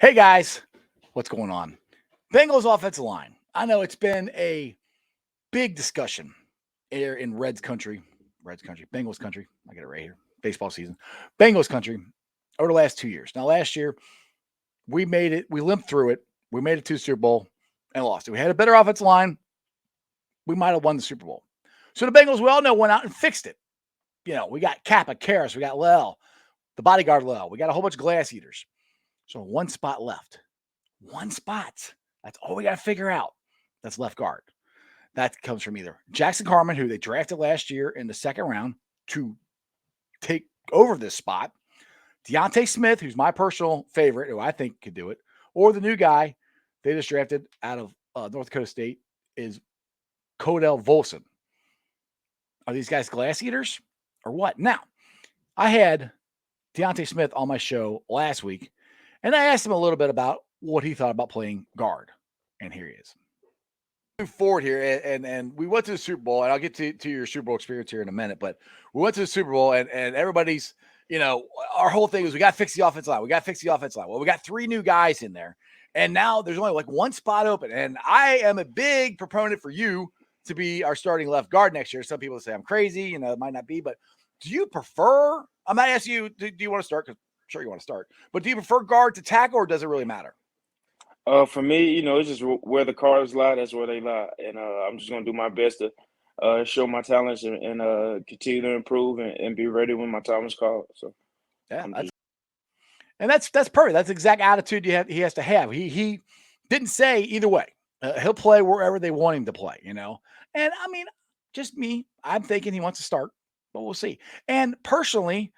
Hey guys, what's going on? Bengals offensive line. I know it's been a big discussion here in Bengals country. I get it right here. Baseball season, Bengals country over the last 2 years. Now, last year we made it. We limped through it. We made it to the Super Bowl and lost it. We had a better offensive line. We might have won the Super Bowl. So the Bengals, we all know, went out and fixed it. You know, we got Kappa, Karras, we got Lel, the bodyguard Lel. We got a whole bunch of glass eaters. So one spot left. One spot. That's all we got to figure out. That's left guard. That comes from either Jackson Carman, who they drafted last year in the second round to take over this spot, Deontay Smith, who's my personal favorite, who I think could do it, or the new guy they just drafted out of North Dakota State is Cordell Volson. Are these guys glass eaters or what? Now, I had Deontay Smith on my show last week, and I asked him a little bit about what he thought about playing guard. And here he is. Move forward here, and we went to the Super Bowl, and I'll get to your Super Bowl experience here in a minute, but we went to the Super Bowl, and everybody's, our whole thing was we got to fix the offensive line. We got to fix the offensive line. Well, we got 3 new guys in there, and now there's only like one spot open, and I am a big proponent for you to be our starting left guard next year. Some people say I'm crazy, it might not be, but do you prefer, I'm not asking you, do you want to start? Because I'm sure you want to start, but do you prefer guard to tackle, or does it really matter? For me, it's just where the cards lie, that's where they lie. And I'm just going to do my best to show my talents and continue to improve and be ready when my time is called. So, yeah, that's perfect. That's the exact attitude he has to have. He didn't say either way. He'll play wherever they want him to play, And I mean, just me, I'm thinking he wants to start, but we'll see. And personally,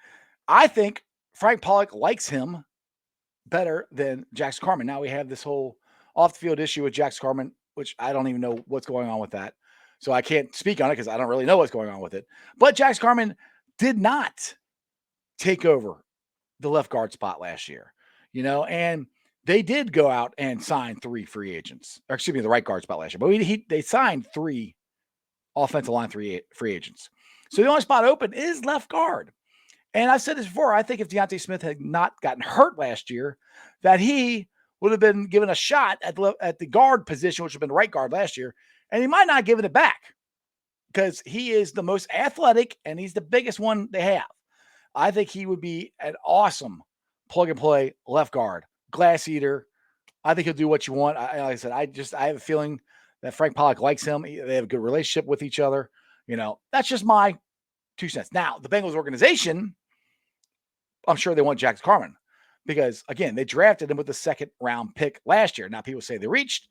I think Frank Pollock likes him better than Jackson Carman. Now we have this whole off the field issue with Jackson Carman, which I don't even know what's going on with that. So I can't speak on it because I don't really know what's going on with it. But Jackson Carman did not take over the left guard spot last year, and they did go out and sign 3 free agents, or excuse me, the right guard spot last year, but they signed 3 offensive line free agents. So the only spot open is left guard. And I've said this before. I think if Deontay Smith had not gotten hurt last year, that he would have been given a shot at the guard position, which would have been right guard last year. And he might not have given it back because he is the most athletic and he's the biggest one they have. I think he would be an awesome plug and play left guard, glass eater. I think he'll do what you want. Like I said, I have a feeling that Frank Pollock likes him. They have a good relationship with each other. That's just my 2 cents. Now, the Bengals organization, I'm sure they want Jackson Carman because, again, they drafted him with the second round pick last year. Now, people say they reached.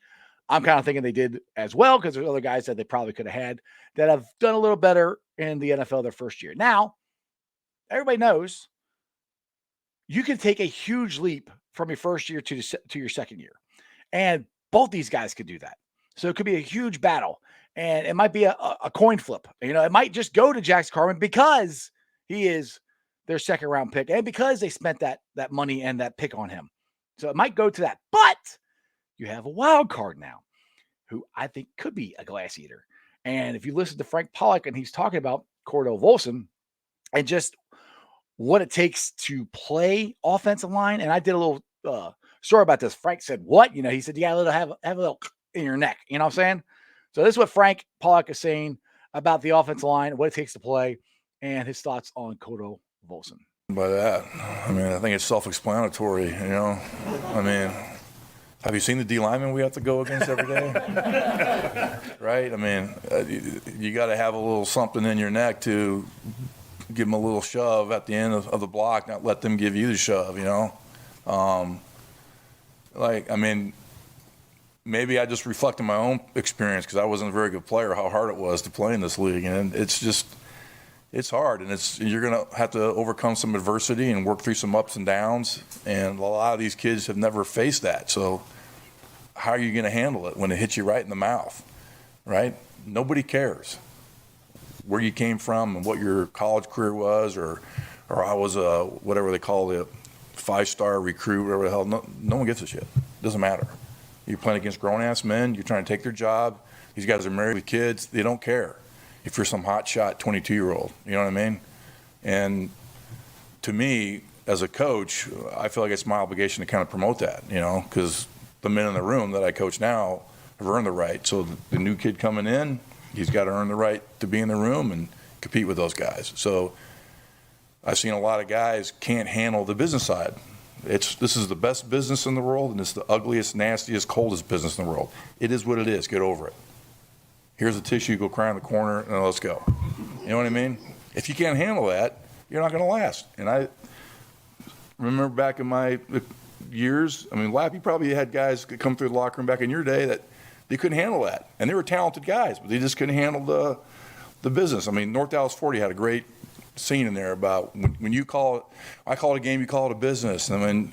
I'm kind of thinking they did as well because there's other guys that they probably could have had that have done a little better in the NFL their first year. Now, everybody knows you can take a huge leap from your first year to your second year. And both these guys could do that. So it could be a huge battle. And it might be a coin flip. It might just go to Jackson Carman because he is their second round pick and because they spent that money and that pick on him. So it might go to that. But you have a wild card now who I think could be a glass eater. And if you listen to Frank Pollock and he's talking about Cordell Volson and just what it takes to play offensive line. And I did a little story about this. Frank said, what? He said, you got to have a little in your neck. You know what I'm saying? So this is what Frank Pollock is saying about the offensive line, what it takes to play, and his thoughts on Cordell Volson. By that, I think it's self-explanatory, have you seen the D linemen we have to go against every day? Right? You got to have a little something in your neck to give them a little shove at the end of the block, not let them give you the shove, maybe I just reflect on my own experience because I wasn't a very good player, how hard it was to play in this league. And it's hard, and you're going to have to overcome some adversity and work through some ups and downs, and a lot of these kids have never faced that. So how are you going to handle it when it hits you right in the mouth, right? Nobody cares where you came from and what your college career was, or I was whatever they call it, 5-star recruit, whatever the hell. No one gives a shit. Doesn't matter. You're playing against grown-ass men. You're trying to take their job. These guys are married with kids. They don't care if you're some hotshot 22-year-old. You know what I mean? And to me, as a coach, I feel like it's my obligation to kind of promote that, you know, because the men in the room that I coach now have earned the right. So the new kid coming in, he's got to earn the right to be in the room and compete with those guys. So I've seen a lot of guys can't handle the business side. This is the best business in the world, and it's the ugliest, nastiest, coldest business in the world. It is what it is. Get over it. Here's a tissue. Go cry in the corner, and let's go. You know what I mean? If you can't handle that, you're not going to last. And I remember back in my years, I mean, Lap, you probably had guys come through the locker room back in your day that they couldn't handle that. And they were talented guys, but they just couldn't handle the business. I mean, North Dallas 40 had a great scene in there about when you call it, I call it a game, you call it a business. And when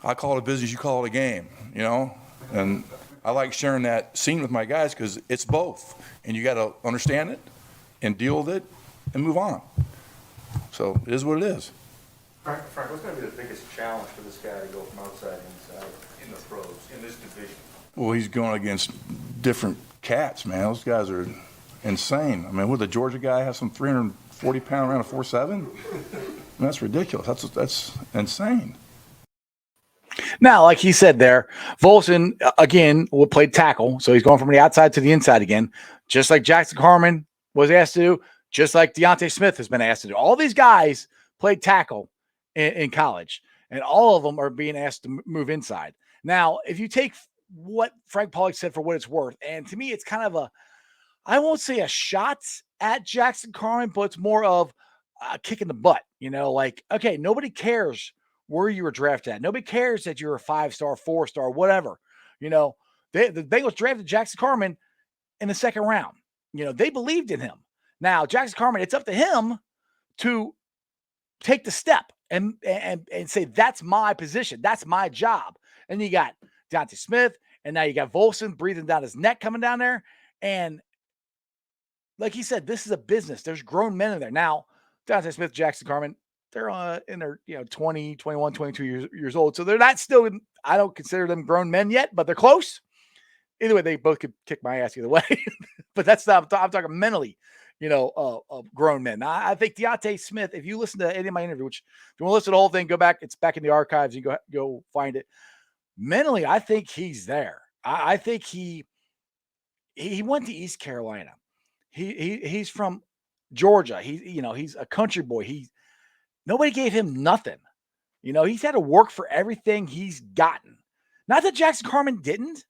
I call it a business, you call it a game, you know? And I like sharing that scene with my guys because it's both. And you got to understand it and deal with it and move on. So it is what it is. Frank, what's going to be the biggest challenge for this guy to go from outside to inside in the pros, in this division? Well, he's going against different cats, man. Those guys are insane. I mean, would the Georgia guy have some 340-pound around a 4.7? That's ridiculous. That's insane. Now, like he said there, Volson, again, will play tackle. So he's going from the outside to the inside again, just like Jackson Carman was asked to do, just like Deontay Smith has been asked to do. All these guys played tackle in college, and all of them are being asked to move inside. Now, if you take what Frank Pollock said for what it's worth, and to me, it's kind of I won't say a shot at Jackson Carman, but it's more of a kick in the butt. You know, like, okay, nobody cares where you were drafted at. Nobody cares that you're a 5-star, 4-star, whatever. You know, the Bengals drafted Jackson Carman in the second round. You know, they believed in him. Now, Jackson Carman, it's up to him to take the step and say, that's my position. That's my job. And you got Deontay Smith, and now you got Volson breathing down his neck coming down there. And like he said, this is a business. There's grown men in there. Now, Deontay Smith, Jackson Carman, they're in their 20, 21, 22 years old. So they're not still, I don't consider them grown men yet, but they're close. Either way, they both could kick my ass either way. But that's not, I'm talking mentally, grown men. Now, I think Deontay Smith, if you listen to any of my interview, which if you want to listen to the whole thing, go back. It's back in the archives. You go find it. Mentally, I think he's there. I think he went to East Carolina. He's from Georgia. He's a country boy. Nobody gave him nothing. He's had to work for everything he's gotten. Not that Jackson Carman didn't,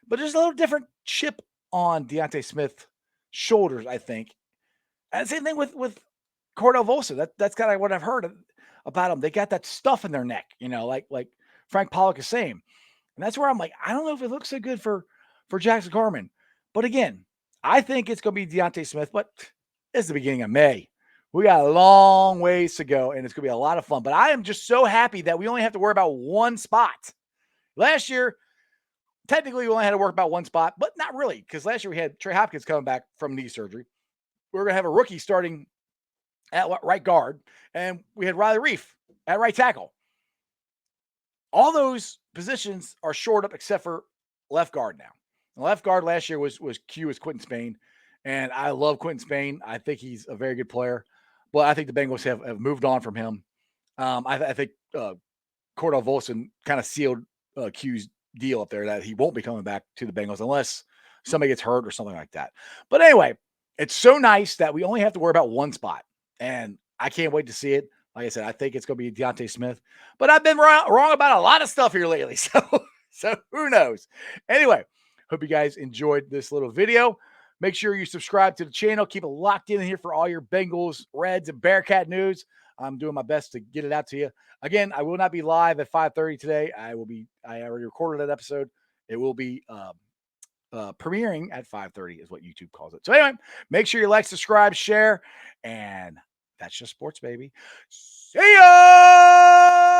but there's a little different chip on Deontay Smith's shoulders, I think. And same thing with Cordell Volson. That's kind of what I've heard about them. They got that stuff in their neck, like Frank Pollock is saying. And that's where I'm like, I don't know if it looks so good for Jackson Carman. But again, I think it's going to be Deontay Smith, but it's the beginning of May. We got a long ways to go, and it's going to be a lot of fun. But I am just so happy that we only have to worry about one spot. Last year, technically, we only had to work about one spot, but not really, because last year we had Trey Hopkins coming back from knee surgery. We were going to have a rookie starting at right guard, and we had Riley Reef at right tackle. All those positions are shored up except for left guard now. The left guard last year was Quentin Spain, and I love Quentin Spain. I think he's a very good player, but I think the Bengals have moved on from him. I think Cordell Volson kind of sealed Q's deal up there that he won't be coming back to the Bengals unless somebody gets hurt or something like that. But anyway, it's so nice that we only have to worry about one spot, and I can't wait to see it. Like I said, I think it's going to be Deontay Smith, but I've been wrong about a lot of stuff here lately, so who knows? Anyway, hope you guys enjoyed this little video. Make sure you subscribe to the channel. Keep it locked in here for all your Bengals, Reds, and Bearcat news. I'm doing my best to get it out to you. Again, I will not be live at 5:30 today. I already recorded that episode. It will be premiering at 5:30 is what YouTube calls it. So anyway, make sure you like, subscribe, share, and that's just sports, baby. See ya!